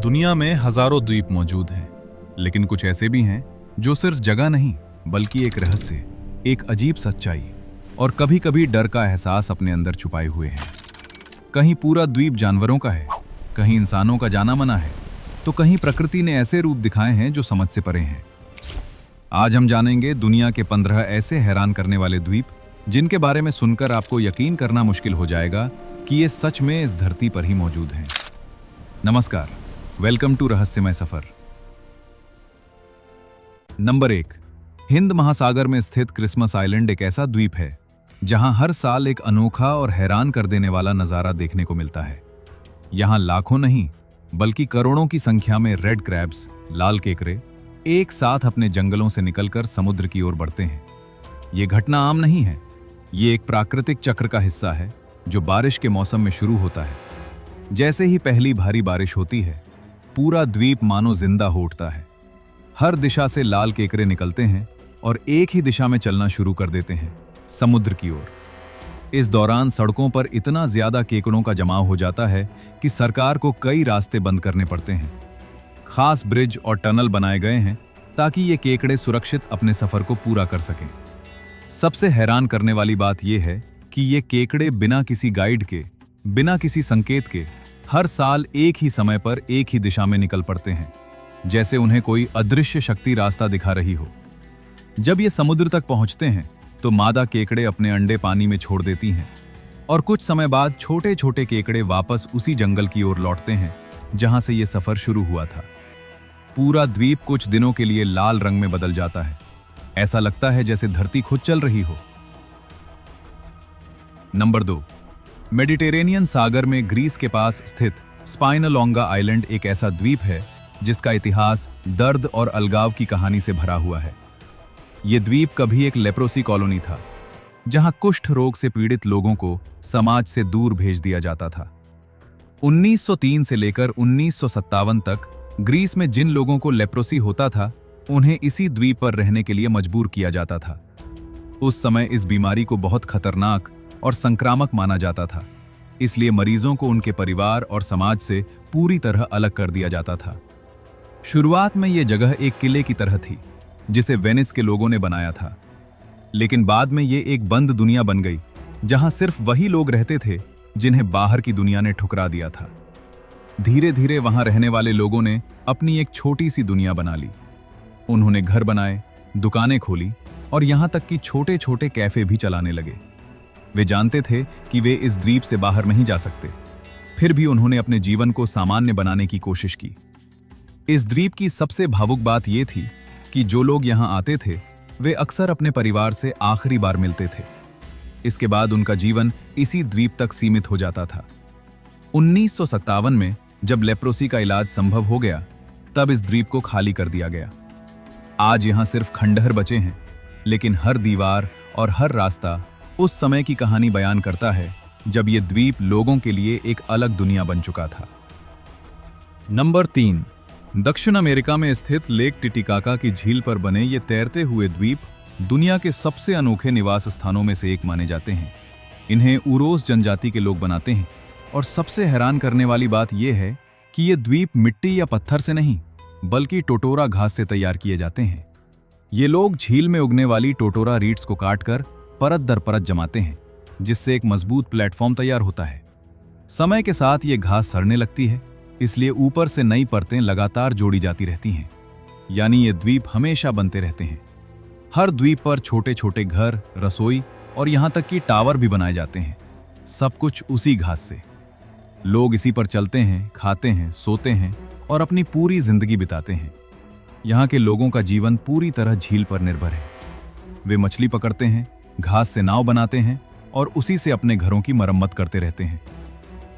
दुनिया में हजारों द्वीप मौजूद हैं, लेकिन कुछ ऐसे भी हैं जो सिर्फ जगह नहीं बल्कि एक रहस्य, एक अजीब सच्चाई और कभी-कभी डर का एहसास अपने अंदर छुपाए हुए हैं। कहीं पूरा द्वीप जानवरों का है, कहीं इंसानों का जाना माना है, तो कहीं प्रकृति ने ऐसे रूप दिखाए हैं जो समझ से परे हैं। आज हम जानेंगे दुनिया के 15 ऐसे हैरान करने वाले द्वीप जिनके बारे में सुनकर आपको यकीन करना मुश्किल हो जाएगा कि ये सच में इस धरती पर ही मौजूद हैं। नमस्कार, वेलकम टू रहस्यमय सफर। नंबर 1, हिंद महासागर में स्थित क्रिसमस आइलैंड एक ऐसा द्वीप है जहां हर साल एक अनोखा और हैरान कर देने वाला नजारा देखने को मिलता है। यहां लाखों नहीं बल्कि करोड़ों की संख्या में रेड क्रैब्स, लाल केकड़े एक साथ अपने जंगलों से निकलकर समुद्र की ओर बढ़ते हैं। ये घटना आम नहीं है, ये एक प्राकृतिक चक्र का हिस्सा है जो बारिश के मौसम में शुरू होता है। जैसे ही पहली भारी बारिश होती है, पूरा द्वीप मानो जिंदा हो उठता है। हर दिशा से लाल केकड़े निकलते हैं और एक ही दिशा में चलना शुरू कर देते हैं, समुद्र की ओर। इस दौरान सड़कों पर इतना ज्यादा केकड़ों का जमाव हो जाता है कि सरकार को कई रास्ते बंद करने पड़ते हैं। खास ब्रिज और टनल बनाए गए हैं ताकि ये केकड़े सुरक्षित अपने सफर को पूरा कर सकें। सबसे हैरान करने वाली बात यह है कि ये केकड़े बिना किसी गाइड के, बिना किसी संकेत के हर साल एक ही समय पर एक ही दिशा में निकल पड़ते हैं, जैसे उन्हें कोई अदृश्य शक्ति रास्ता दिखा रही हो। जब ये समुद्र तक पहुंचते हैं तो मादा केकड़े अपने अंडे पानी में छोड़ देती हैं और कुछ समय बाद छोटे छोटे केकड़े वापस उसी जंगल की ओर लौटते हैं जहां से ये सफर शुरू हुआ था। पूरा द्वीप कुछ दिनों के लिए लाल रंग में बदल जाता है। ऐसा लगता है जैसे धरती खुद चल रही हो। नंबर 2, मेडिटेरेनियन सागर में ग्रीस के पास स्थित स्पाइनलोंगा आइलैंड एक ऐसा द्वीप है जिसका इतिहास दर्द और अलगाव की कहानी से भरा हुआ है। यह द्वीप कभी एक लेप्रोसी कॉलोनी था, जहां कुष्ठ रोग से पीड़ित लोगों को समाज से दूर भेज दिया जाता था। 1903 से लेकर 1957 तक ग्रीस में जिन लोगों को लेप्रोसी होता था, उन्हें इसी द्वीप पर रहने के लिए मजबूर किया जाता था। उस समय इस बीमारी को बहुत खतरनाक और संक्रामक माना जाता था, इसलिए मरीजों को उनके परिवार और समाज से पूरी तरह अलग कर दिया जाता था। शुरुआत में यह जगह एक किले की तरह थी जिसे वेनिस के लोगों ने बनाया था, लेकिन बाद में यह एक बंद दुनिया बन गई जहां सिर्फ वही लोग रहते थे जिन्हें बाहर की दुनिया ने ठुकरा दिया था। धीरे धीरे वहां रहने वाले लोगों ने अपनी एक छोटी सी दुनिया बना ली। उन्होंने घर बनाए, दुकानें खोली और यहां तक कि छोटे छोटे कैफे भी चलाने लगे। वे जानते थे कि वे इस द्वीप से बाहर नहीं जा सकते, फिर भी उन्होंने अपने जीवन को सामान्य बनाने की कोशिश की। इस द्वीप की सबसे भावुक बात यह थी कि जो लोग यहां आते थे वे अक्सर अपने परिवार से आखिरी बार मिलते थे। इसके बाद उनका जीवन इसी द्वीप तक सीमित हो जाता था। 1957 में जब लेप्रोसी का इलाज संभव हो गया, तब इस द्वीप को खाली कर दिया गया। आज यहां सिर्फ खंडहर बचे हैं, लेकिन हर दीवार और हर रास्ता उस समय की कहानी बयान करता है जब यह द्वीप लोगों के लिए एक अलग दुनिया बन चुका था। नंबर 3, दक्षिण अमेरिका में स्थित लेक टिटिकाका की झील पर बने ये तैरते हुए द्वीप दुनिया के सबसे अनोखे निवास स्थानों में से एक माने जाते हैं। इन्हें उरोस जनजाति के लोग बनाते हैं और सबसे हैरान करने वाली बात यह है कि ये द्वीप मिट्टी या पत्थर से नहीं बल्कि टोटोरा घास से तैयार किए जाते हैं। ये लोग झील में उगने वाली टोटोरा रीड्स को काटकर परत दर परत जमाते हैं, जिससे एक मजबूत प्लेटफॉर्म तैयार होता है। समय के साथ ये घास सड़ने लगती है, इसलिए ऊपर से नई परतें लगातार जोड़ी जाती रहती हैं, यानी ये द्वीप हमेशा बनते रहते हैं। हर द्वीप पर छोटे छोटे घर, रसोई और यहां तक कि टावर भी बनाए जाते हैं, सब कुछ उसी घास से। लोग इसी पर चलते हैं, खाते हैं, सोते हैं और अपनी पूरी जिंदगी बिताते हैं। यहाँ के लोगों का जीवन पूरी तरह झील पर निर्भर है। वे मछली पकड़ते हैं, घास से नाव बनाते हैं और उसी से अपने घरों की मरम्मत करते रहते हैं।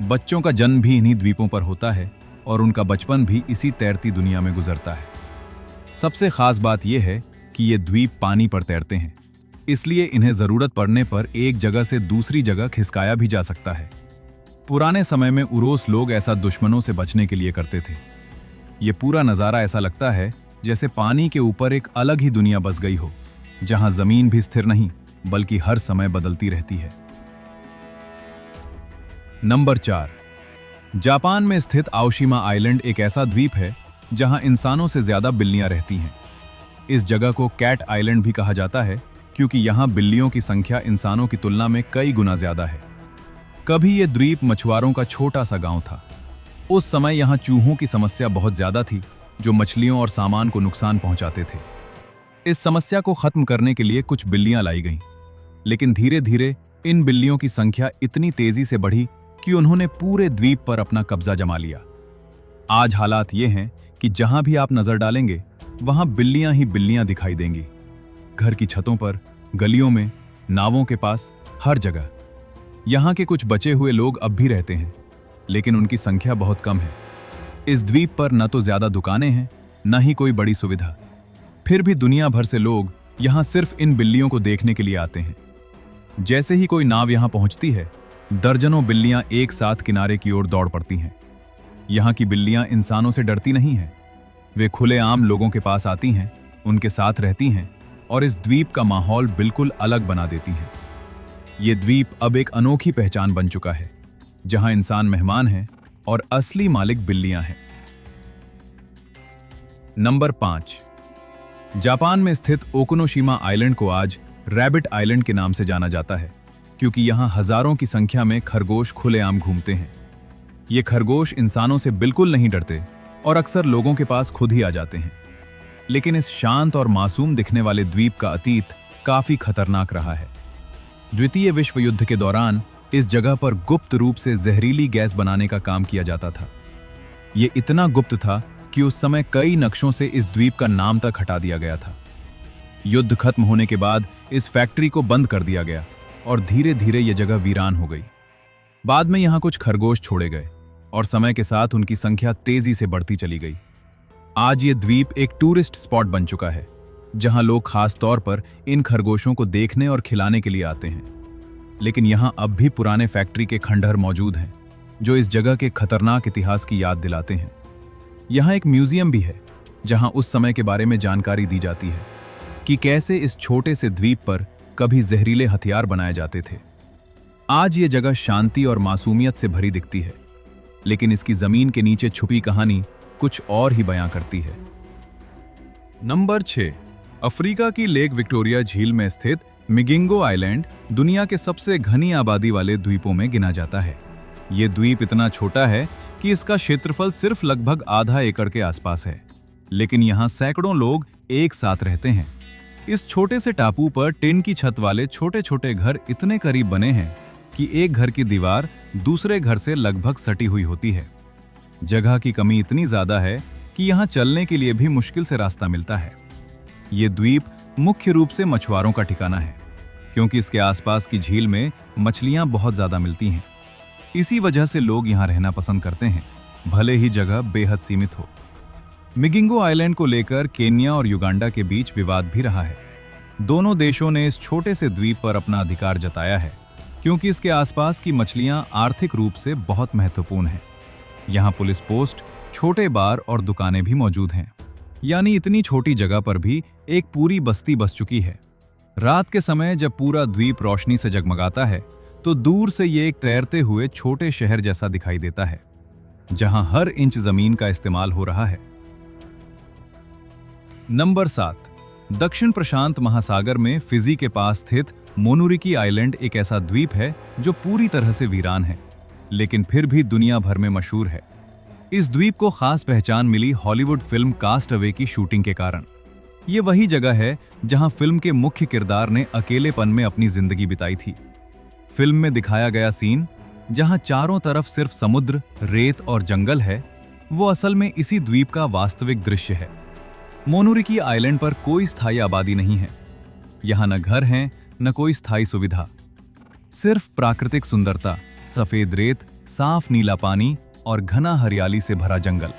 बच्चों का जन्म भी इन्हीं द्वीपों पर होता है और उनका बचपन भी इसी तैरती दुनिया में गुजरता है। सबसे खास बात यह है कि ये द्वीप पानी पर तैरते हैं, इसलिए इन्हें जरूरत पड़ने पर एक जगह से दूसरी जगह खिसकाया भी जा सकता है। पुराने समय में उरोस लोग ऐसा दुश्मनों से बचने के लिए करते थे। ये पूरा नज़ारा ऐसा लगता है जैसे पानी के ऊपर एक अलग ही दुनिया बस गई हो, जहां जमीन भी स्थिर नहीं बल्कि हर समय बदलती रहती है। नंबर 4, जापान में स्थित आओशिमा आइलैंड एक ऐसा द्वीप है जहां इंसानों से ज्यादा बिल्लियां रहती हैं। इस जगह को कैट आइलैंड भी कहा जाता है क्योंकि यहां बिल्लियों की संख्या इंसानों की तुलना में कई गुना ज्यादा है। कभी यह द्वीप मछुआरों का छोटा सा गांव था। उस समय यहां चूहों की समस्या बहुत ज्यादा थी जो मछलियों और सामान को नुकसान पहुंचाते थे। इस समस्या को खत्म करने के लिए कुछ बिल्लियां लाई गईं, लेकिन धीरे धीरे इन बिल्लियों की संख्या इतनी तेजी से बढ़ी कि उन्होंने पूरे द्वीप पर अपना कब्जा जमा लिया। आज हालात ये हैं कि जहां भी आप नजर डालेंगे वहां बिल्लियां ही बिल्लियां दिखाई देंगी। घर की छतों पर, गलियों में, नावों के पास, हर जगह। यहां के कुछ बचे हुए लोग अब भी रहते हैं, लेकिन उनकी संख्या बहुत कम है। इस द्वीप पर न तो ज्यादा दुकानें हैं, न ही कोई बड़ी सुविधा। फिर भी दुनिया भर से लोग यहां सिर्फ इन बिल्लियों को देखने के लिए आते हैं। जैसे ही कोई नाव यहां पहुंचती है, दर्जनों बिल्लियां एक साथ किनारे की ओर दौड़ पड़ती हैं। यहां की बिल्लियां इंसानों से डरती नहीं हैं। वे खुलेआम लोगों के पास आती हैं, उनके साथ रहती हैं और इस द्वीप का माहौल बिल्कुल अलग बना देती हैं। ये द्वीप अब एक अनोखी पहचान बन चुका है, जहां इंसान मेहमान हैं और असली मालिक बिल्लियां हैं। नंबर 5। जापान में स्थित ओकुनोशिमा आइलैंड को आज रैबिट आइलैंड के नाम से जाना जाता है क्योंकि यहां हजारों की संख्या में खरगोश खुलेआम घूमते हैं। ये खरगोश इंसानों से बिल्कुल नहीं डरते और अक्सर लोगों के पास खुद ही आ जाते हैं। लेकिन इस शांत और मासूम दिखने वाले द्वीप का अतीत काफी खतरनाक रहा है। द्वितीय विश्व युद्ध के दौरान इस जगह पर गुप्त रूप से जहरीली गैस बनाने का काम किया जाता था। ये इतना गुप्त था कि उस समय कई नक्शों से इस द्वीप का नाम तक हटा दिया गया था। युद्ध खत्म होने के बाद इस फैक्ट्री को बंद कर दिया गया और धीरे धीरे यह जगह वीरान हो गई। बाद में यहां कुछ खरगोश छोड़े गए और समय के साथ उनकी संख्या तेजी से बढ़ती चली गई। आज ये द्वीप एक टूरिस्ट स्पॉट बन चुका है, जहां लोग खास तौर पर इन खरगोशों को देखने और खिलाने के लिए आते हैं। लेकिन यहां अब भी पुराने फैक्ट्री के खंडहर मौजूद हैं, जो इस जगह के खतरनाक इतिहास की याद दिलाते हैं। यहां एक म्यूजियम भी है, जहां उस समय के बारे में जानकारी दी जाती है कि कैसे इस छोटे से द्वीप पर कभी जहरीले हथियार बनाए जाते थे। आज ये जगह शांति और मासूमियत से भरी दिखती है, लेकिन इसकी जमीन के नीचे छुपी कहानी कुछ और ही बयां करती है। नंबर 6। अफ्रीका की लेक विक्टोरिया झील में स्थित मिगिंगो आइलैंड दुनिया के सबसे घनी आबादी वाले द्वीपों में गिना जाता है। ये द्वीप इतना छोटा है कि इसका क्षेत्रफल सिर्फ लगभग आधा एकड़ के आसपास है, लेकिन यहाँ सैकड़ों लोग एक साथ रहते हैं। इस छोटे से टापू पर टिन की छत वाले छोटे छोटे घर इतने करीब बने हैं कि एक घर की दीवार दूसरे घर से लगभग सटी हुई होती है। जगह की कमी इतनी ज्यादा है कि यहाँ चलने के लिए भी मुश्किल से रास्ता मिलता है। ये द्वीप मुख्य रूप से मछुआरों का ठिकाना है, क्योंकि इसके आसपास की झील में मछलियां बहुत ज्यादा मिलती हैं। इसी वजह से लोग यहाँ रहना पसंद करते हैं, भले ही जगह बेहद सीमित हो। मिगिंगो आइलैंड को लेकर केन्या और युगांडा के बीच विवाद भी रहा है। दोनों देशों ने इस छोटे से द्वीप पर अपना अधिकार जताया है, क्योंकि इसके आसपास की मछलियां आर्थिक रूप से बहुत महत्वपूर्ण हैं। यहाँ पुलिस पोस्ट, छोटे बार और दुकानें भी मौजूद हैं। यानी इतनी छोटी जगह पर भी एक पूरी बस्ती बस चुकी है। रात के समय जब पूरा द्वीप रोशनी से जगमगाता है, तो दूर से ये एक तैरते हुए छोटे शहर जैसा दिखाई देता है, जहां हर इंच जमीन का इस्तेमाल हो रहा है। नंबर 7। दक्षिण प्रशांत महासागर में फिजी के पास स्थित मोनुरिकी आइलैंड एक ऐसा द्वीप है जो पूरी तरह से वीरान है, लेकिन फिर भी दुनिया भर में मशहूर है। इस द्वीप को खास पहचान मिली हॉलीवुड फिल्म कास्ट अवे की शूटिंग के कारण। ये वही जगह है जहां फिल्म के मुख्य किरदार ने अकेलेपन में अपनी जिंदगी बिताई थी। फिल्म में दिखाया गया सीन, जहां चारों तरफ सिर्फ समुद्र, रेत और जंगल है, वो असल में इसी द्वीप का वास्तविक दृश्य है। मोनुरिकी आइलैंड पर कोई स्थायी आबादी नहीं है। यहाँ न घर हैं, न कोई स्थायी सुविधा, सिर्फ प्राकृतिक सुंदरता, सफेद रेत, साफ नीला पानी और घना हरियाली से भरा जंगल।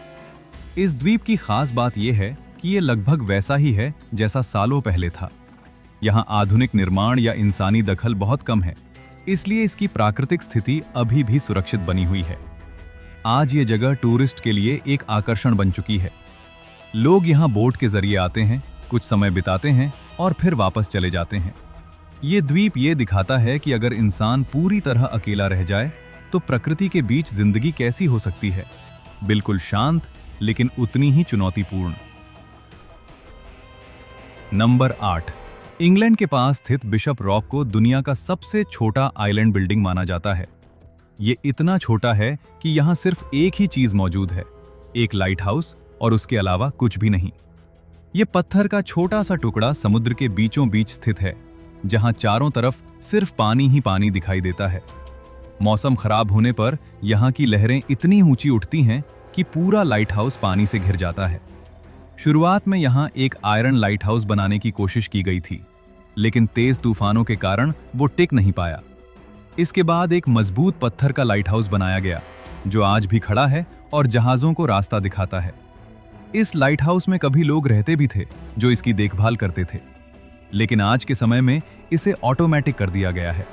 इस द्वीप की खास बात यह है कि ये लगभग वैसा ही है जैसा सालों पहले था। यहाँ आधुनिक निर्माण या इंसानी दखल बहुत कम है, इसलिए इसकी प्राकृतिक स्थिति अभी भी सुरक्षित बनी हुई है। आज ये जगह टूरिस्ट के लिए एक आकर्षण बन चुकी है। लोग यहाँ बोट के जरिए आते हैं, कुछ समय बिताते हैं और फिर वापस चले जाते हैं। ये द्वीप ये दिखाता है कि अगर इंसान पूरी तरह अकेला रह जाए तो प्रकृति के बीच जिंदगी कैसी हो सकती है? बिल्कुल शांत, लेकिन उतनी ही चुनौतीपूर्ण। नंबर 8। इंग्लैंड के पास स्थित बिशप रॉक को दुनिया का सबसे छोटा आइलैंड बिल्डिंग माना जाता है। ये इतना छोटा है कि यहां सिर्फ एक ही चीज मौजूद है, एक लाइट हाउस, और उसके अलावा कुछ भी नहीं। ये पत्थर का छोटा सा टुकड़ा समुद्र के बीचों बीच स्थित है, जहां चारों तरफ सिर्फ पानी ही पानी दिखाई देता है। मौसम खराब होने पर यहां की लहरें इतनी ऊंची उठती हैं कि पूरा लाइट हाउस पानी से घिर जाता है। शुरुआत में यहां एक आयरन लाइट हाउस बनाने की कोशिश की गई थी, लेकिन तेज तूफानों के कारण वो टिक नहीं पाया। इसके बाद एक मजबूत पत्थर का लाइट हाउस बनाया गया, जो आज भी खड़ा है और जहाजों को रास्ता दिखाता है। इस लाइट हाउस में कभी लोग रहते भी थे जो इसकी देखभाल करते थे, लेकिन आज के समय में इसे ऑटोमेटिक कर दिया गया है,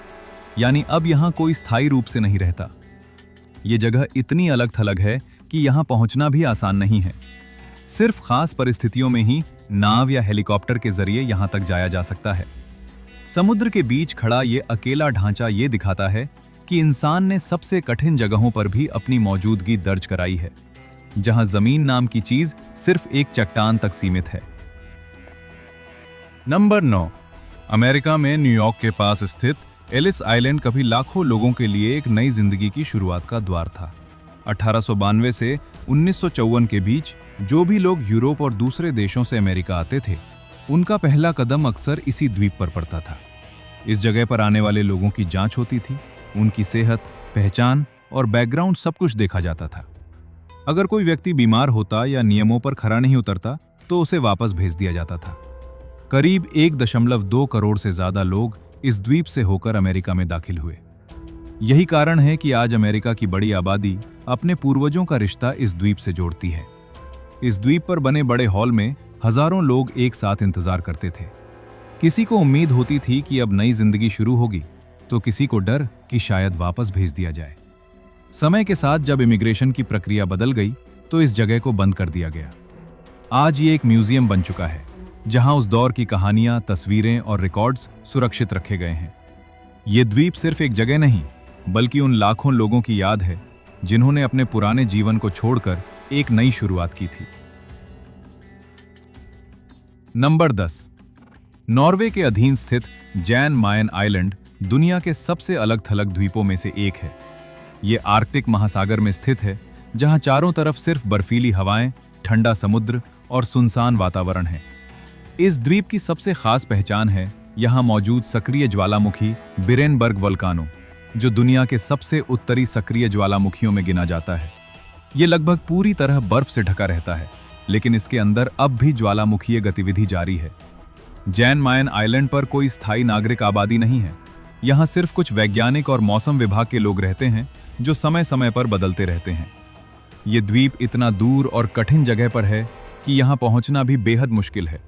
यानी अब यहां कोई स्थायी रूप से नहीं रहता। ये जगह इतनी अलग थलग है कि यहां पहुंचना भी आसान नहीं है। सिर्फ खास परिस्थितियों में ही नाव या हेलीकॉप्टर के जरिए यहां तक जाया जा सकता है। समुद्र के बीच खड़ा ये अकेला ढांचा ये दिखाता है कि इंसान ने सबसे कठिन जगहों पर भी अपनी मौजूदगी दर्ज कराई है, जहां जमीन नाम की चीज सिर्फ एक चट्टान तक सीमित है। नंबर 9। अमेरिका में न्यूयॉर्क के पास स्थित एलिस आइलैंड कभी लाखों लोगों के लिए एक नई जिंदगी की शुरुआत का द्वार था। 1892 से 1954 के बीच जो भी लोग यूरोप और दूसरे देशों से अमेरिका आते थे, उनका पहला कदम अक्सर इसी द्वीप पर पड़ता था। इस जगह पर आने वाले लोगों की जांच होती थी, उनकी सेहत, पहचान और बैकग्राउंड सब कुछ देखा जाता था। अगर कोई व्यक्ति बीमार होता या नियमों पर खरा नहीं उतरता तो उसे वापस भेज दिया जाता था। करीब 1.2 करोड़ से ज्यादा लोग इस द्वीप से होकर अमेरिका में दाखिल हुए। यही कारण है कि आज अमेरिका की बड़ी आबादी अपने पूर्वजों का रिश्ता इस द्वीप से जोड़ती है। इस द्वीप पर बने बड़े हॉल में हजारों लोग एक साथ इंतजार करते थे। किसी को उम्मीद होती थी कि अब नई जिंदगी शुरू होगी, तो किसी को डर कि शायद वापस भेज दिया जाए। समय के साथ जब इमिग्रेशन की प्रक्रिया बदल गई तो इस जगह को बंद कर दिया गया। आज ये एक म्यूजियम बन चुका है, जहां उस दौर की कहानियां, तस्वीरें और रिकॉर्ड्स सुरक्षित रखे गए हैं। ये द्वीप सिर्फ एक जगह नहीं, बल्कि उन लाखों लोगों की याद है जिन्होंने अपने पुराने जीवन को छोड़कर एक नई शुरुआत की थी। नंबर 10। नॉर्वे के अधीन स्थित जैन मायन आइलैंड दुनिया के सबसे अलग थलग द्वीपों में से एक है। ये आर्कटिक महासागर में स्थित है, जहां चारों तरफ सिर्फ बर्फीली हवाएं, ठंडा समुद्र और सुनसान वातावरण है। इस द्वीप की सबसे खास पहचान है यहां मौजूद सक्रिय ज्वालामुखी बिरेनबर्ग वोल्कानो, जो दुनिया के सबसे उत्तरी सक्रिय ज्वालामुखियों में गिना जाता है। ये लगभग पूरी तरह बर्फ से ढका रहता है, लेकिन इसके अंदर अब भी ज्वालामुखीय गतिविधि जारी है। जैन मायन आइलैंड पर कोई स्थायी नागरिक आबादी नहीं है। यहाँ सिर्फ कुछ वैज्ञानिक और मौसम विभाग के लोग रहते हैं, जो समय समय पर बदलते रहते हैं। ये द्वीप इतना दूर और कठिन जगह पर है कि यहाँ पहुँचना भी बेहद मुश्किल है।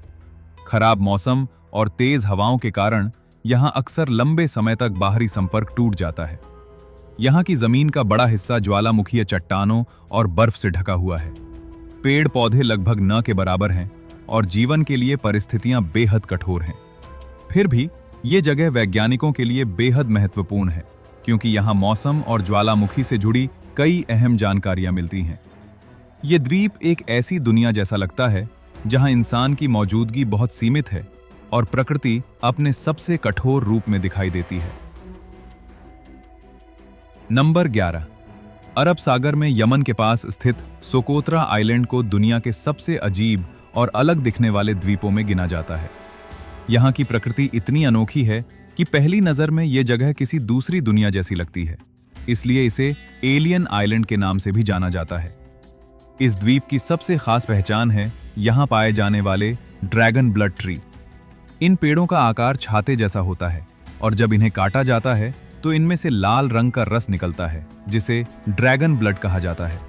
खराब मौसम और तेज हवाओं के कारण यहाँ अक्सर लंबे समय तक बाहरी संपर्क टूट जाता है। यहाँ की जमीन का बड़ा हिस्सा ज्वालामुखीय चट्टानों और बर्फ से ढका हुआ है। पेड़ पौधे लगभग न के बराबर हैं और जीवन के लिए परिस्थितियां बेहद कठोर हैं। फिर भी ये जगह वैज्ञानिकों के लिए बेहद महत्वपूर्ण है, क्योंकि यहाँ मौसम और ज्वालामुखी से जुड़ी कई अहम जानकारियां मिलती हैं। ये द्वीप एक ऐसी दुनिया जैसा लगता है जहां इंसान की मौजूदगी बहुत सीमित है और प्रकृति अपने सबसे कठोर रूप में दिखाई देती है। नंबर 11। अरब सागर में यमन के पास स्थित सोकोत्रा आइलैंड को दुनिया के सबसे अजीब और अलग दिखने वाले द्वीपों में गिना जाता है। यहाँ की प्रकृति इतनी अनोखी है कि पहली नज़र में ये जगह किसी दूसरी दुनिया जैसी लगती है, इसलिए इसे एलियन आइलैंड के नाम से भी जाना जाता है। इस द्वीप की सबसे खास पहचान है यहाँ पाए जाने वाले ड्रैगन ब्लड ट्री। इन पेड़ों का आकार छाते जैसा होता है और जब इन्हें काटा जाता है तो इनमें से लाल रंग का रस निकलता है, जिसे ड्रैगन ब्लड कहा जाता है।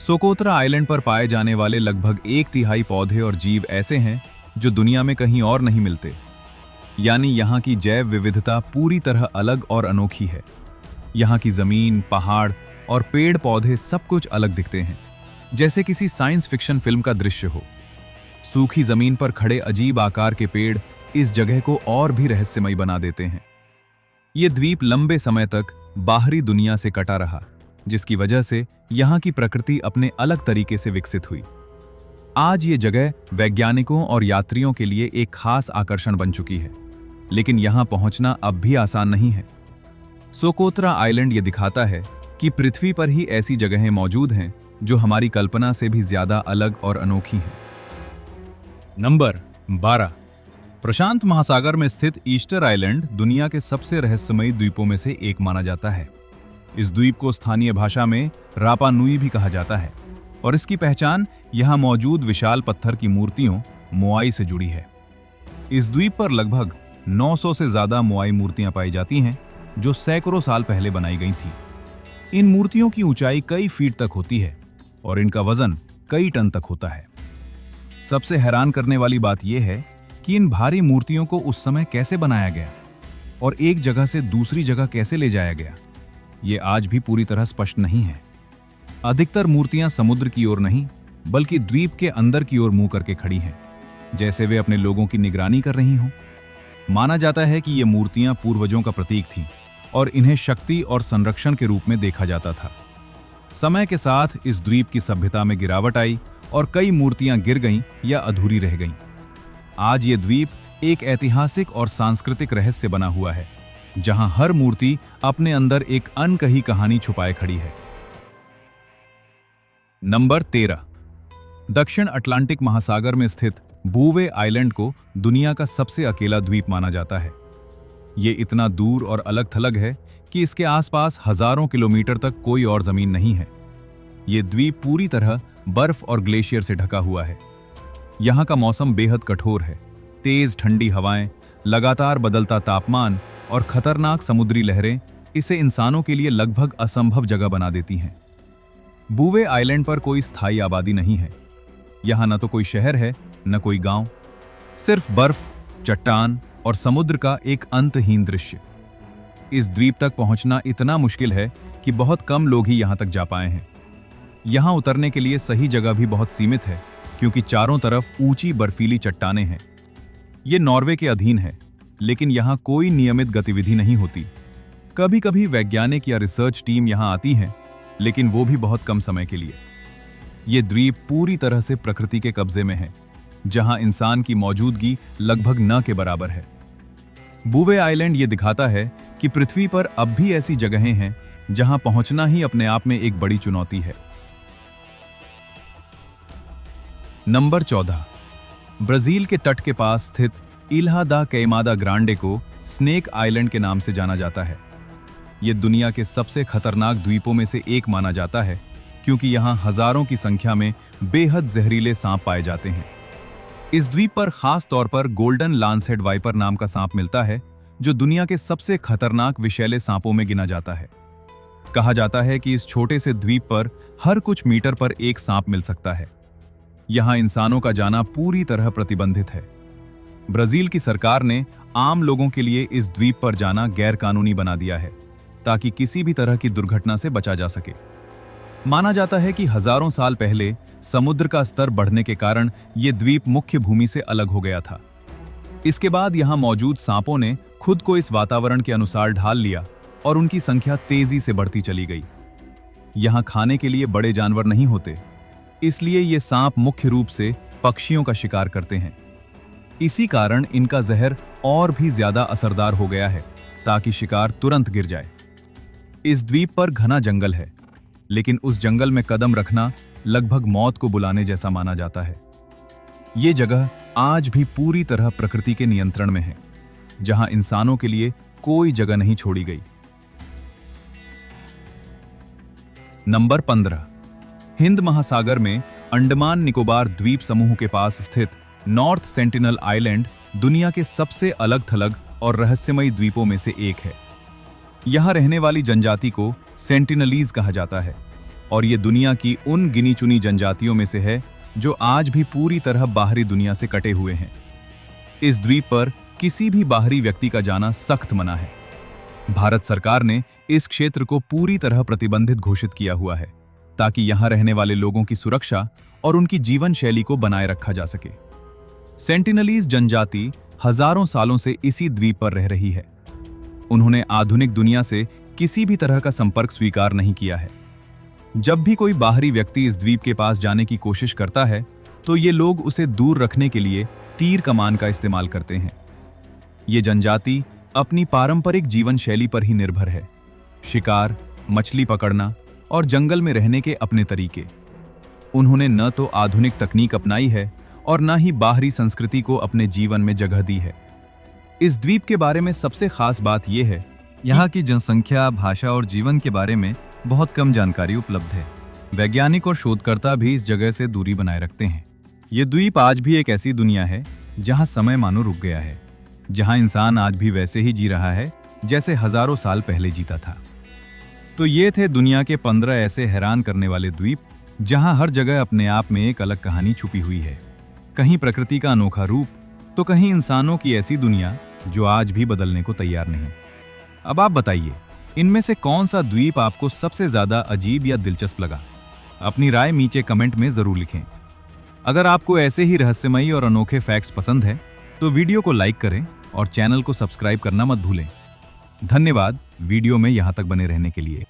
सोकोत्रा आइलैंड पर पाए जाने वाले लगभग 1/3 पौधे और जीव ऐसे हैं जो दुनिया में कहीं और नहीं मिलते, यानी यहाँ की जैव विविधता पूरी तरह अलग और अनोखी है। यहाँ की जमीन, पहाड़ और पेड़ पौधे सब कुछ अलग दिखते हैं, जैसे किसी साइंस फिक्शन फिल्म का दृश्य हो। सूखी जमीन पर खड़े अजीब आकार के पेड़ इस जगह को और भी रहस्यमयी बना देते हैं। ये द्वीप लंबे समय तक बाहरी दुनिया से कटा रहा, जिसकी वजह से यहाँ की प्रकृति अपने अलग तरीके से विकसित हुई। आज ये जगह वैज्ञानिकों और यात्रियों के लिए एक खास आकर्षण बन चुकी है, लेकिन यहाँ पहुंचना अब भी आसान नहीं है। सोकोत्रा आइलैंड ये दिखाता है कि पृथ्वी पर ही ऐसी जगहें मौजूद हैं जो हमारी कल्पना से भी ज्यादा अलग और अनोखी हैं। नंबर 12। प्रशांत महासागर में स्थित ईस्टर आइलैंड दुनिया के सबसे रहस्यमयी द्वीपों में से एक माना जाता है। इस द्वीप को स्थानीय भाषा में रापा नुई भी कहा जाता है और इसकी पहचान यहाँ मौजूद विशाल पत्थर की मूर्तियों मोआई से जुड़ी है। इस द्वीप पर लगभग 900 से ज्यादा मोआई मूर्तियां पाई जाती हैं, जो सैकड़ों साल पहले बनाई गई थीं। इन मूर्तियों की ऊंचाई कई फीट तक होती है और इनका वजन कई टन तक होता है। सबसे हैरान करने वाली बात यह है कि इन भारी मूर्तियों को उस समय कैसे बनाया गया और एक जगह से दूसरी जगह कैसे ले जाया गया, ये आज भी पूरी तरह स्पष्ट नहीं है। अधिकतर मूर्तियां समुद्र की ओर नहीं, बल्कि द्वीप के अंदर की ओर मुंह करके खड़ी हैं, जैसे वे अपने लोगों की निगरानी कर रही हों। माना जाता है कि ये मूर्तियां पूर्वजों का प्रतीक थीं और इन्हें शक्ति और संरक्षण के रूप में देखा जाता था। समय के साथ इस द्वीप की सभ्यता में गिरावट आई और कई मूर्तियां गिर गईं या अधूरी रह गईं। आज ये द्वीप एक ऐतिहासिक और सांस्कृतिक रहस्य बना हुआ है, जहां हर मूर्ति अपने अंदर एक अनकही कहानी छुपाए खड़ी है। नंबर 13। दक्षिण अटलांटिक महासागर में स्थित बूवे आइलैंड को दुनिया का सबसे अकेला द्वीप माना जाता है। ये इतना दूर और अलग थलग है कि इसके आसपास हजारों किलोमीटर तक कोई और जमीन नहीं है। ये द्वीप पूरी तरह बर्फ और ग्लेशियर से ढका हुआ है। यहाँ का मौसम बेहद कठोर है। तेज ठंडी हवाएं, लगातार बदलता तापमान और खतरनाक समुद्री लहरें इसे इंसानों के लिए लगभग असंभव जगह बना देती हैं। बूवे आइलैंड पर कोई स्थायी आबादी नहीं है। यहाँ न तो कोई शहर है, न कोई गांव, सिर्फ बर्फ, चट्टान और समुद्र का एक अंतहीन दृश्य। इस द्वीप तक पहुंचना इतना मुश्किल है कि बहुत कम लोग ही यहां तक जा पाए हैं। यहां उतरने के लिए सही जगह भी बहुत सीमित है, क्योंकि चारों तरफ ऊंची बर्फीली चट्टानें हैं। ये नॉर्वे के अधीन है, लेकिन यहां कोई नियमित गतिविधि नहीं होती। कभी कभी वैज्ञानिक या रिसर्च टीम यहां आती हैं, लेकिन वो भी बहुत कम समय के लिए। ये द्वीप पूरी तरह से प्रकृति के कब्जे में है, जहां इंसान की मौजूदगी लगभग न के बराबर है। बूवे आइलैंड ये दिखाता है कि पृथ्वी पर अब भी ऐसी जगहें हैं जहां पहुंचना ही अपने आप में एक बड़ी चुनौती है। नंबर 14। ब्राजील के तट के पास स्थित इल्हा दा कैमादा ग्रांडे को स्नेक आइलैंड के नाम से जाना जाता है। यह दुनिया के सबसे खतरनाक द्वीपों में से एक माना जाता है, क्योंकि यहां हजारों की संख्या में बेहद जहरीले सांप पाए जाते हैं। इस द्वीप पर खास तौर पर गोल्डन लांसहेड वाइपर नाम का सांप मिलता है, जो दुनिया के सबसे खतरनाक विषैले सांपों में गिना जाता है। कहा जाता है कि इस छोटे से द्वीप पर हर कुछ मीटर पर एक सांप मिल सकता है। यहां इंसानों का जाना पूरी तरह प्रतिबंधित है। ब्राजील की सरकार ने आम लोगों के लिए इस द्वीप पर जाना गैरकानूनी बना दिया है, ताकि किसी भी तरह की दुर्घटना से बचा जा सके। माना जाता है कि हजारों साल पहले समुद्र का स्तर बढ़ने के कारण यह द्वीप मुख्य भूमि से अलग हो गया था। इसके बाद यहां मौजूद सांपों ने खुद को इस वातावरण के अनुसार ढाल लिया और उनकी संख्या तेजी से बढ़ती चली गई। यहां खाने के लिए बड़े जानवर नहीं होते, इसलिए ये सांप मुख्य रूप से पक्षियों का शिकार करते हैं। इसी कारण इनका जहर और भी ज्यादा असरदार हो गया है, ताकि शिकार तुरंत गिर जाए। इस द्वीप पर घना जंगल है, लेकिन उस जंगल में कदम रखना लगभग मौत को बुलाने जैसा माना जाता है। ये जगह आज भी पूरी तरह प्रकृति के नियंत्रण में है, जहां इंसानों के लिए कोई जगह नहीं छोड़ी गई। नंबर 15। हिंद महासागर में अंडमान निकोबार द्वीप समूह के पास स्थित नॉर्थ सेंटिनल आइलैंड दुनिया के सबसे अलग थलग और रहस्यमयी द्वीपों में से एक है। यहां रहने वाली जनजाति को सेंटिनलीज कहा जाता है और ये दुनिया की उन गिनी चुनी जनजातियों में से है जो आज भी पूरी तरह बाहरी दुनिया से कटे हुए हैं। इस द्वीप पर किसी भी बाहरी व्यक्ति का जाना सख्त मना है। भारत सरकार ने इस क्षेत्र को पूरी तरह प्रतिबंधित घोषित किया हुआ है, ताकि यहां रहने वाले लोगों की सुरक्षा और उनकी जीवन शैली को बनाए रखा जा सके। सेंटिनलीज जनजाति हजारों सालों से इसी द्वीप पर रह रही है। उन्होंने आधुनिक दुनिया से किसी भी तरह का संपर्क स्वीकार नहीं किया है। जब भी कोई बाहरी व्यक्ति इस द्वीप के पास जाने की कोशिश करता है तो ये लोग उसे दूर रखने के लिए तीर कमान का इस्तेमाल करते हैं। ये जनजाति अपनी पारंपरिक जीवन शैली पर ही निर्भर है, शिकार, मछली पकड़ना और जंगल में रहने के अपने तरीके। उन्होंने न तो आधुनिक तकनीक अपनाई है और न ही बाहरी संस्कृति को अपने जीवन में जगह दी है। इस द्वीप के बारे में सबसे खास बात यह है, यहाँ की जनसंख्या, भाषा और जीवन के बारे में बहुत कम जानकारी उपलब्ध है। वैज्ञानिक और शोधकर्ता भी इस जगह से दूरी बनाए रखते हैं। ये द्वीप आज भी एक ऐसी दुनिया है जहाँ समय मानो रुक गया है, जहाँ इंसान आज भी वैसे ही जी रहा है जैसे हजारों साल पहले जीता था। तो ये थे दुनिया के 15 ऐसे हैरान करने वाले द्वीप जहां हर जगह अपने आप में एक अलग कहानी छुपी हुई है। कहीं प्रकृति का अनोखा रूप, तो कहीं इंसानों की ऐसी दुनिया जो आज भी बदलने को तैयार नहीं। अब आप बताइए, इनमें से कौन सा द्वीप आपको सबसे ज्यादा अजीब या दिलचस्प लगा? अपनी राय नीचे कमेंट में जरूर लिखें। अगर आपको ऐसे ही रहस्यमयी और अनोखे फैक्ट्स पसंद है तो वीडियो को लाइक करें और चैनल को सब्सक्राइब करना मत भूलें। धन्यवाद वीडियो में यहां तक बने रहने के लिए।